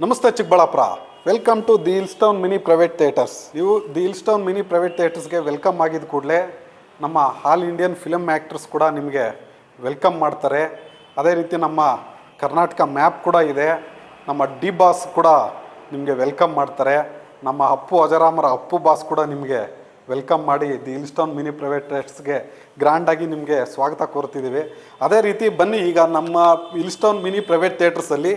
ನಮಸ್ತೆ Chikkaballapur. Welcome to the Hillstown mini private theatres. ನೀವು the Hillstown mini private ಥಿಯೇಟರ್ಸ್ಗೆ welcome ಆಗಿದ ಕೂಡಲೇ ನಮ್ಮ ಆಲ್ ಇಂಡಿಯನ್ ಫಿಲಮ್ ಆ್ಯಕ್ಟರ್ಸ್ ಕೂಡ ನಿಮಗೆ ವೆಲ್ಕಮ್ ಮಾಡ್ತಾರೆ. ಅದೇ ರೀತಿ ನಮ್ಮ ಕರ್ನಾಟಕ ಮ್ಯಾಪ್ ಕೂಡ ಇದೆ. ನಮ್ಮ ಡಿ ಬಾಸ್ ಕೂಡ ನಿಮಗೆ ವೆಲ್ಕಮ್ ಮಾಡ್ತಾರೆ. ನಮ್ಮ ಅಪ್ಪು ಅಜರಾಮರ ಅಪ್ಪು ಬಾಸ್ ಕೂಡ ನಿಮಗೆ ವೆಲ್ಕಮ್ ಮಾಡಿ ದಿ ಹಿಲ್ಸ್ಟೌನ್ ಮಿನಿ ಪ್ರೈವೇಟ್ ಥಿಯೇಟರ್ಸ್ಗೆ ಗ್ರ್ಯಾಂಡಾಗಿ ನಿಮಗೆ ಸ್ವಾಗತ ಕೋರ್ತಿದ್ದೀವಿ. ಅದೇ ರೀತಿ ಬನ್ನಿ, ಈಗ ನಮ್ಮ ಹಿಲ್ಸ್ಟೌನ್ ಮಿನಿ ಪ್ರೈವೇಟ್ ಥಿಯೇಟರ್ಸಲ್ಲಿ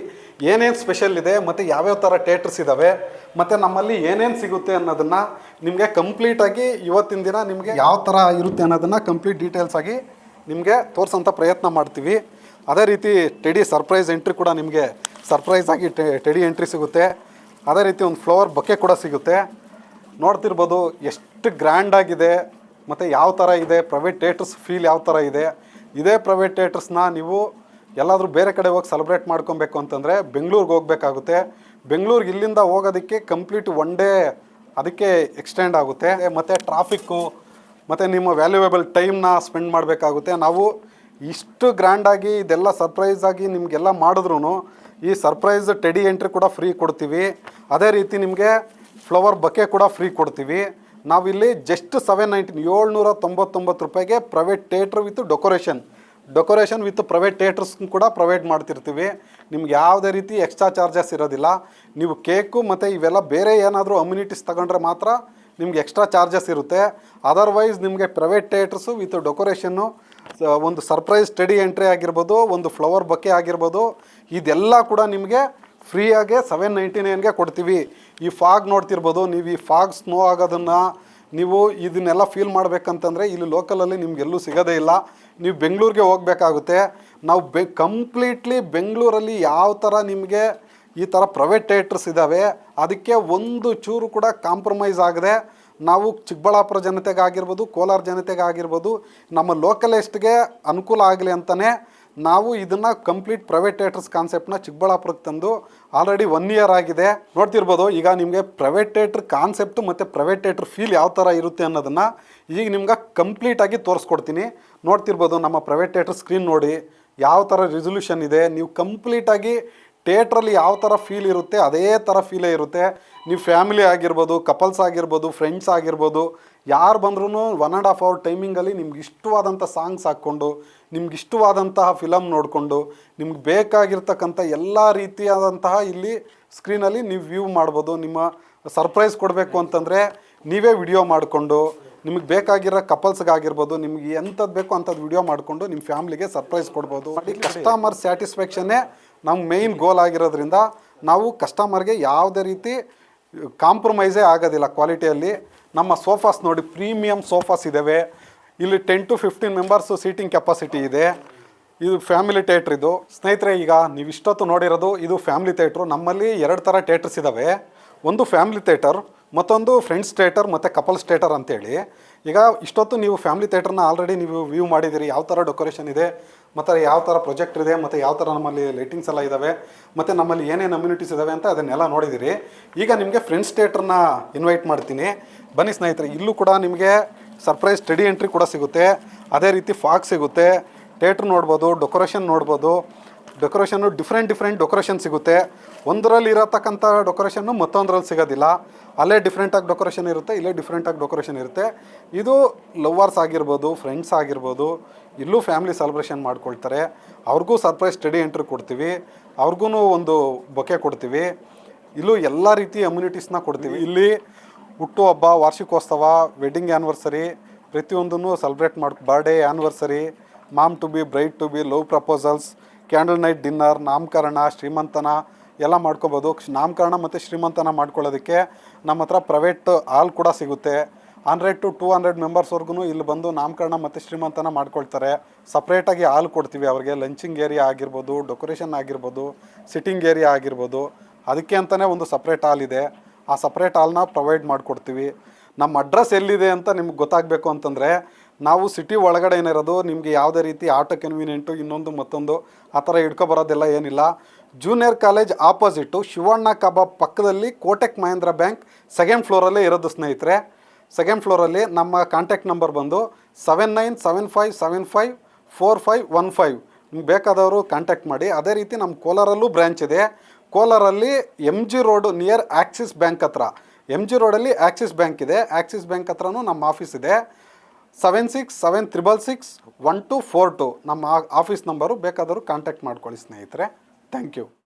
ಏನೇನು ಸ್ಪೆಷಲ್ ಇದೆ ಮತ್ತು ಯಾವ್ಯಾವ ಥರ ಥಿಯೇಟರ್ಸ್ ಇದ್ದಾವೆ ಮತ್ತು ನಮ್ಮಲ್ಲಿ ಏನೇನು ಸಿಗುತ್ತೆ ಅನ್ನೋದನ್ನು ನಿಮಗೆ ಕಂಪ್ಲೀಟಾಗಿ ಇವತ್ತಿನ ದಿನ ನಿಮಗೆ ಯಾವ ಥರ ಇರುತ್ತೆ ಅನ್ನೋದನ್ನು ಕಂಪ್ಲೀಟ್ ಡೀಟೇಲ್ಸ್ ಆಗಿ ನಿಮಗೆ ತೋರಿಸೋಂಥ ಪ್ರಯತ್ನ ಮಾಡ್ತೀವಿ. ಅದೇ ರೀತಿ ಟೆಡಿ ಸರ್ಪ್ರೈಸ್ ಎಂಟ್ರಿ ಕೂಡ ನಿಮಗೆ ಸರ್ಪ್ರೈಸ್ ಆಗಿ ಟೆಡಿ ಎಂಟ್ರಿ ಸಿಗುತ್ತೆ. ಅದೇ ರೀತಿ ಒಂದು ಫ್ಲವರ್ ಬೊಕ್ಕೆ ಕೂಡ ಸಿಗುತ್ತೆ. ನೋಡ್ತಿರ್ಬೋದು ಎಷ್ಟು ಗ್ರ್ಯಾಂಡಾಗಿದೆ ಮತ್ತು ಯಾವ ಥರ ಇದೆ ಪ್ರೈವೇಟ್ ಥಿಯೇಟರ್ಸ್ ಫೀಲ್ ಯಾವ ಥರ ಇದೆ. ಇದೇ ಪ್ರೈವೇಟ್ ಥಿಯೇಟರ್ಸ್ನ ನೀವು ಎಲ್ಲಾದರೂ ಬೇರೆ ಕಡೆ ಹೋಗಿ ಸೆಲೆಬ್ರೇಟ್ ಮಾಡ್ಕೊಬೇಕು ಅಂತಂದರೆ ಬೆಂಗಳೂರಿಗೆ ಹೋಗಬೇಕಾಗುತ್ತೆ. ಬೆಂಗಳೂರಿಗೆ ಇಲ್ಲಿಂದ ಹೋಗೋದಕ್ಕೆ ಕಂಪ್ಲೀಟ್ ಒನ್ ಡೇ ಅದಕ್ಕೆ ಎಕ್ಸ್ಟೆಂಡ್ ಆಗುತ್ತೆ. ಮತ್ತು ಟ್ರಾಫಿಕ್ಕು ಮತ್ತು ನಿಮ್ಮ ವ್ಯಾಲ್ಯೂಯೇಬಲ್ ಟೈಮ್ನ ಸ್ಪೆಂಡ್ ಮಾಡಬೇಕಾಗುತ್ತೆ. ನಾವು ಇಷ್ಟು ಗ್ರ್ಯಾಂಡಾಗಿ ಇದೆಲ್ಲ ಸರ್ಪ್ರೈಸಾಗಿ ನಿಮಗೆಲ್ಲ ಮಾಡಿದ್ರೂ ಈ ಸರ್ಪ್ರೈಸ್ ಟೆಡಿ ಎಂಟ್ರಿ ಕೂಡ ಫ್ರೀ ಕೊಡ್ತೀವಿ. ಅದೇ ರೀತಿ ನಿಮಗೆ ಫ್ಲವರ್ ಬೊಕ್ಕೆ ಕೂಡ ಫ್ರೀ ಕೊಡ್ತೀವಿ. ನಾವಿಲ್ಲಿ ಜಸ್ಟ್ 799 ರೂಪಾಯಿಗೆ private theatre with decoration with private theatres ಕೂಡ ಪ್ರೊವೈಡ್ ಮಾಡ್ತಿರ್ತೀವಿ. ನಿಮ್ಗೆ ಯಾವುದೇ ರೀತಿ ಎಕ್ಸ್ಟ್ರಾ ಚಾರ್ಜಸ್ ಇರೋದಿಲ್ಲ. ನೀವು ಕೇಕು ಮತ್ತು ಇವೆಲ್ಲ ಬೇರೆ ಏನಾದರೂ ಅಮ್ಯುನಿಟೀಸ್ ತಗೊಂಡ್ರೆ ಮಾತ್ರ ನಿಮ್ಗೆ ಎಕ್ಸ್ಟ್ರಾ ಚಾರ್ಜಸ್ ಇರುತ್ತೆ. ಅದರ್ವೈಸ್ ನಿಮಗೆ ಪ್ರೈವೇಟ್ ಥಿಯೇಟರ್ಸು ವಿತ್ ಡೆಕೋರೇಷನ್ನು, ಒಂದು ಸರ್ಪ್ರೈಸ್ ಟೆಡಿ ಎಂಟ್ರಿ ಆಗಿರ್ಬೋದು, ಒಂದು ಫ್ಲವರ್ ಬೊಕ್ಕೆ ಆಗಿರ್ಬೋದು, ಇದೆಲ್ಲ ಕೂಡ ನಿಮಗೆ ಫ್ರೀಯಾಗೆ 799ಗೆ ಕೊಡ್ತೀವಿ. ಈ ಫಾಗ್ ನೋಡ್ತಿರ್ಬೋದು ನೀವು. ಈ ಫಾಗ್ ಸ್ನೋ ಆಗೋದನ್ನು ನೀವು ಇದನ್ನೆಲ್ಲ ಫೀಲ್ ಮಾಡಬೇಕಂತಂದರೆ ಇಲ್ಲಿ ಲೋಕಲಲ್ಲಿ ನಿಮಗೆಲ್ಲೂ ಸಿಗೋದೇ ಇಲ್ಲ. ನೀವು ಬೆಂಗಳೂರಿಗೆ ಹೋಗಬೇಕಾಗುತ್ತೆ. ನಾವು ಕಂಪ್ಲೀಟ್ಲಿ ಬೆಂಗಳೂರಲ್ಲಿ ಯಾವ ಥರ ನಿಮಗೆ ಈ ಥರ ಪ್ರೈವೇಟ್ ಥಿಯೇಟರ್ಸ್ ಇದ್ದಾವೆ ಅದಕ್ಕೆ ಒಂದು ಚೂರು ಕೂಡ ಕಾಂಪ್ರಮೈಸ್ ಆಗದೆ ನಾವು ಚಿಕ್ಕಬಳ್ಳಾಪುರ ಜನತೆಗಾಗಿರ್ಬೋದು, ಕೋಲಾರ ಜನತೆಗಾಗಿರ್ಬೋದು, ನಮ್ಮ ಲೋಕಲಿಸ್ಟ್ಗೆ ಅನುಕೂಲ ಆಗಲಿ ಅಂತಲೇ ನಾವು ಇದನ್ನು ಕಂಪ್ಲೀಟ್ ಪ್ರೈವೇಟ್ ಥಿಯೇಟರ್ಸ್ ಕಾನ್ಸೆಪ್ಟನ್ನ ಚಿಕ್ಕಬಳ್ಳಾಪುರಕ್ಕೆ ತಂದು ಆಲ್ರೆಡಿ 1 ಇಯರ್ ಆಗಿದೆ. ನೋಡ್ತಿರ್ಬೋದು. ಈಗ ನಿಮಗೆ ಪ್ರೈವೇಟ್ ಥಿಯೇಟ್ರ್ ಕಾನ್ಸೆಪ್ಟು ಮತ್ತು ಪ್ರೈವೇಟ್ ಥಿಯೇಟ್ರ್ ಫೀಲ್ ಯಾವ ಥರ ಇರುತ್ತೆ ಅನ್ನೋದನ್ನು ಈಗ ನಿಮ್ಗೆ ಕಂಪ್ಲೀಟಾಗಿ ತೋರಿಸ್ಕೊಡ್ತೀನಿ. ನೋಡ್ತಿರ್ಬೋದು ನಮ್ಮ ಪ್ರೈವೇಟ್ ಥಿಯೇಟ್ರ್ ಸ್ಕ್ರೀನ್ ನೋಡಿ ಯಾವ ಥರ ರೆಸೊಲ್ಯೂಷನ್ ಇದೆ. ನೀವು ಕಂಪ್ಲೀಟಾಗಿ ಥಿಯೇಟ್ರಲ್ಲಿ ಯಾವ ಥರ ಫೀಲ್ ಇರುತ್ತೆ ಅದೇ ಥರ ಫೀಲೇ ಇರುತ್ತೆ. ನೀವು ಫ್ಯಾಮಿಲಿ ಆಗಿರ್ಬೋದು, ಕಪಲ್ಸ್ ಆಗಿರ್ಬೋದು, ಫ್ರೆಂಡ್ಸ್ ಆಗಿರ್ಬೋದು, ಯಾರು ಬಂದ್ರೂ 1.5 ಅವರ್ ಟೈಮಿಂಗಲ್ಲಿ ನಿಮ್ಗೆ ಇಷ್ಟವಾದಂಥ ಸಾಂಗ್ಸ್ ಹಾಕ್ಕೊಂಡು, ನಿಮ್ಗೆ ಇಷ್ಟವಾದಂತಹ ಫಿಲಮ್ ನೋಡಿಕೊಂಡು, ನಿಮ್ಗೆ ಬೇಕಾಗಿರ್ತಕ್ಕಂಥ ಎಲ್ಲ ರೀತಿಯಾದಂತಹ ಇಲ್ಲಿ ಸ್ಕ್ರೀನಲ್ಲಿ ನೀವು ವ್ಯೂ ಮಾಡ್ಬೋದು. ನಿಮ್ಮ ಸರ್ಪ್ರೈಸ್ ಕೊಡಬೇಕು ಅಂತಂದರೆ ನೀವೇ ವಿಡಿಯೋ ಮಾಡಿಕೊಂಡು, ನಿಮಗೆ ಬೇಕಾಗಿರೋ ಕಪಲ್ಸ್ಗಾಗಿರ್ಬೋದು, ನಿಮ್ಗೆ ಎಂಥದ್ದು ಬೇಕೋ ಅಂಥದ್ದು ವಿಡಿಯೋ ಮಾಡಿಕೊಂಡು ನಿಮ್ಮ ಫ್ಯಾಮ್ಲಿಗೆ ಸರ್ಪ್ರೈಸ್ ಕೊಡ್ಬೋದು. ಕಸ್ಟಮರ್ ಸ್ಯಾಟಿಸ್ಫ್ಯಾಕ್ಷನ್ನೇ ನಮ್ಮ ಮೇಯ್ನ್ ಗೋಲ್ ಆಗಿರೋದ್ರಿಂದ ನಾವು ಕಸ್ಟಮರ್ಗೆ ಯಾವುದೇ ರೀತಿ ಕಾಂಪ್ರಮೈಸೇ ಆಗೋದಿಲ್ಲ ಕ್ವಾಲಿಟಿಯಲ್ಲಿ. ನಮ್ಮ ಸೋಫಾಸ್ ನೋಡಿ, ಪ್ರೀಮಿಯಮ್ ಸೋಫಾಸ್ ಇದ್ದಾವೆ. ಇಲ್ಲಿ 10 to 15 ಮೆಂಬರ್ಸು ಸೀಟಿಂಗ್ ಕೆಪಾಸಿಟಿ ಇದೆ. ಇದು ಫ್ಯಾಮಿಲಿ ಥಿಯೇಟ್ರ್. ಇದು ಸ್ನೇಹಿತರೆ, ಈಗ ನೀವು ಇಷ್ಟೊತ್ತು ನೋಡಿರೋದು ಇದು ಫ್ಯಾಮಿಲಿ ಥಿಯೇಟ್ರು. ನಮ್ಮಲ್ಲಿ 2 ಥರ ಥಿಯೇಟರ್ಸ್ ಇದ್ದಾವೆ. ಒಂದು ಫ್ಯಾಮಿಲಿ ಥಿಯೇಟರ್, ಮತ್ತೊಂದು ಫ್ರೆಂಡ್ಸ್ ಥಿಯೇಟರ್ ಮತ್ತು ಕಪಲ್ಸ್ ಥಿಯೇಟರ್ ಅಂತೇಳಿ. ಈಗ ಇಷ್ಟೊತ್ತು ನೀವು ಫ್ಯಾಮಿಲಿ ಥಿಯೇಟ್ರನ್ನ ಆಲ್ರೆಡಿ ನೀವು ವ್ಯೂ ಮಾಡಿದ್ದೀರಿ. ಯಾವ ಥರ ಡೆಕೋರೇಷನ್ ಇದೆ ಮತ್ತು ಯಾವ ಥರ ಪ್ರೊಜೆಕ್ಟರ್ ಇದೆ ಮತ್ತು ಯಾವ ಥರ ನಮ್ಮಲ್ಲಿ ಲೈಟಿಂಗ್ಸ್ ಎಲ್ಲ ಇದ್ದಾವೆ ಮತ್ತು ನಮ್ಮಲ್ಲಿ ಏನೇನು ಅಮ್ಯುನಿಟೀಸ್ ಇದ್ದಾವೆ ಅಂತ ಅದನ್ನೆಲ್ಲ ನೋಡಿದ್ದೀರಿ. ಈಗ ನಿಮಗೆ ಫ್ರೆಂಡ್ಸ್ ಥಿಯೇಟ್ರನ್ನ ಇನ್ವೈಟ್ ಮಾಡ್ತೀನಿ. ಬನ್ನಿ ಸ್ನೇಹಿತರೆ. ಇಲ್ಲೂ ಕೂಡ ನಿಮಗೆ ಸರ್ಪ್ರೈಸ್ ಟೆಡಿ ಎಂಟ್ರಿ ಕೂಡ ಸಿಗುತ್ತೆ. ಅದೇ ರೀತಿ ಫಾಗ್ ಸಿಗುತ್ತೆ. ಥಿಯೇಟ್ರ್ ನೋಡ್ಬೋದು, ಡೆಕೋರೇಷನ್ ನೋಡ್ಬೋದು. ಡೆಕೋರೇಷನ್ನು ಡಿಫ್ರೆಂಟ್ ಡೆಕೋರೇಷನ್ ಸಿಗುತ್ತೆ. ಒಂದರಲ್ಲಿ ಇರತಕ್ಕಂಥ ಡೆಕೋರೇಷನ್ನು ಮತ್ತೊಂದರಲ್ಲಿ ಸಿಗೋದಿಲ್ಲ. ಅಲ್ಲೇ ಡಿಫ್ರೆಂಟಾಗಿ ಡೆಕೋರೇಷನ್ ಇರುತ್ತೆ, ಇಲ್ಲೇ ಡಿಫ್ರೆಂಟಾಗಿ ಡೆಕೋರೇಷನ್ ಇರುತ್ತೆ. ಇದು ಲವ್ವರ್ಸ್ ಆಗಿರ್ಬೋದು, ಫ್ರೆಂಡ್ಸ್ ಆಗಿರ್ಬೋದು, ಇಲ್ಲೂ ಫ್ಯಾಮಿಲಿ ಸೆಲೆಬ್ರೇಷನ್ ಮಾಡ್ಕೊಳ್ತಾರೆ. ಅವ್ರಿಗೂ ಸರ್ಪ್ರೈಸ್ ಟೆಡಿ ಎಂಟ್ರಿ ಕೊಡ್ತೀವಿ. ಅವ್ರಿಗೂ ಒಂದು ಬೊಕ್ಕೆ ಕೊಡ್ತೀವಿ. ಇಲ್ಲೂ ಎಲ್ಲ ರೀತಿ ಅಮ್ಯುನಿಟೀಸ್ನ ಕೊಡ್ತೀವಿ. ಇಲ್ಲಿ ಹುಟ್ಟುಹಬ್ಬ, ವಾರ್ಷಿಕೋತ್ಸವ, ವೆಡ್ಡಿಂಗ್ ಆ್ಯನಿವರ್ಸರಿ ಪ್ರತಿಯೊಂದನ್ನು celebrate birthday anniversary, mom to be, bride to be, love proposals, candle night dinner, ನಾಮಕರಣ, ಶ್ರೀಮಂತನ ಎಲ್ಲ ಮಾಡ್ಕೋಬೋದು. ನಾಮಕರಣ ಮತ್ತು ಶ್ರೀಮಂತನ ಮಾಡ್ಕೊಳ್ಳೋದಕ್ಕೆ ನಮ್ಮ ಹತ್ರ ಪ್ರೈವೇಟ್ ಹಾಲ್ ಕೂಡ ಸಿಗುತ್ತೆ. 100 to 200 ಮೆಂಬರ್ಸ್ವರೆಗೂ ಇಲ್ಲಿ ಬಂದು ನಾಮಕರಣ ಮತ್ತು ಶ್ರೀಮಂತನ ಮಾಡ್ಕೊಳ್ತಾರೆ. ಸಪ್ರೇಟಾಗಿ ಹಾಲ್ ಕೊಡ್ತೀವಿ ಅವ್ರಿಗೆ. ಲಂಚಿಂಗ್ ಏರಿಯಾ ಆಗಿರ್ಬೋದು, ಡೆಕೋರೇಷನ್ ಆಗಿರ್ಬೋದು, ಸಿಟ್ಟಿಂಗ್ ಏರಿಯಾ ಆಗಿರ್ಬೋದು, ಅದಕ್ಕೆ ಅಂತಲೇ ಒಂದು ಸಪ್ರೇಟ್ ಹಾಲ್ ಇದೆ. ಆ ಸಪ್ರೇಟ್ ಹಾಲ್ನ ಪ್ರೊವೈಡ್ ಮಾಡಿಕೊಡ್ತೀವಿ. ನಮ್ಮ ಅಡ್ರೆಸ್ ಎಲ್ಲಿದೆ ಅಂತ ನಿಮ್ಗೆ ಗೊತ್ತಾಗಬೇಕು ಅಂತಂದರೆ ನಾವು ಸಿಟಿ ಒಳಗಡೆ ಏನಿರೋದು. ನಿಮಗೆ ಯಾವುದೇ ರೀತಿ ಆಟೋ ಕನ್ವೀನಿಯೆಂಟು ಇನ್ನೊಂದು ಮತ್ತೊಂದು ಆ ಥರ ಹಿಡ್ಕೊಬರೋದೆಲ್ಲ ಏನಿಲ್ಲ. ಜೂನಿಯರ್ ಕಾಲೇಜ್ ಆಪೋಸಿಟ್ಟು ಶಿವಣ್ಣ ಕಬಾಬ್ ಪಕ್ಕದಲ್ಲಿ ಕೋಟೆಕ್ ಮಹೇಂದ್ರ ಬ್ಯಾಂಕ್ 2nd ಫ್ಲೋರಲ್ಲೇ ಇರೋದು ಸ್ನೇಹಿತರೆ. 2nd ಫ್ಲೋರಲ್ಲಿ ನಮ್ಮ ಕಾಂಟ್ಯಾಕ್ಟ್ ನಂಬರ್ ಬಂದು 7975754515. ನಿಮ್ಗೆ ಬೇಕಾದವರು ಕಾಂಟ್ಯಾಕ್ಟ್ ಮಾಡಿ. ಅದೇ ರೀತಿ ನಮ್ಮ ಕೋಲಾರಲ್ಲೂ ಬ್ರ್ಯಾಂಚ್ ಇದೆ. ಕೋಲಾರಲ್ಲಿ M G road near Axis bank ಹತ್ರ, ಎಮ್ ಜಿ ರೋಡಲ್ಲಿ ಆಕ್ಸಿಸ್ ಬ್ಯಾಂಕ್ ಇದೆ, ಆಕ್ಸಿಸ್ ಬ್ಯಾಂಕ್ ಹತ್ರನೂ ನಮ್ಮ ಆಫೀಸ್ ಇದೆ. 7676661242 ನಮ್ಮ ಆಫೀಸ್ ನಂಬರು, ಬೇಕಾದರೂ ಕಾಂಟ್ಯಾಕ್ಟ್ ಮಾಡ್ಕೊಳ್ಳಿ ಸ್ನೇಹಿತರೆ. Thank you.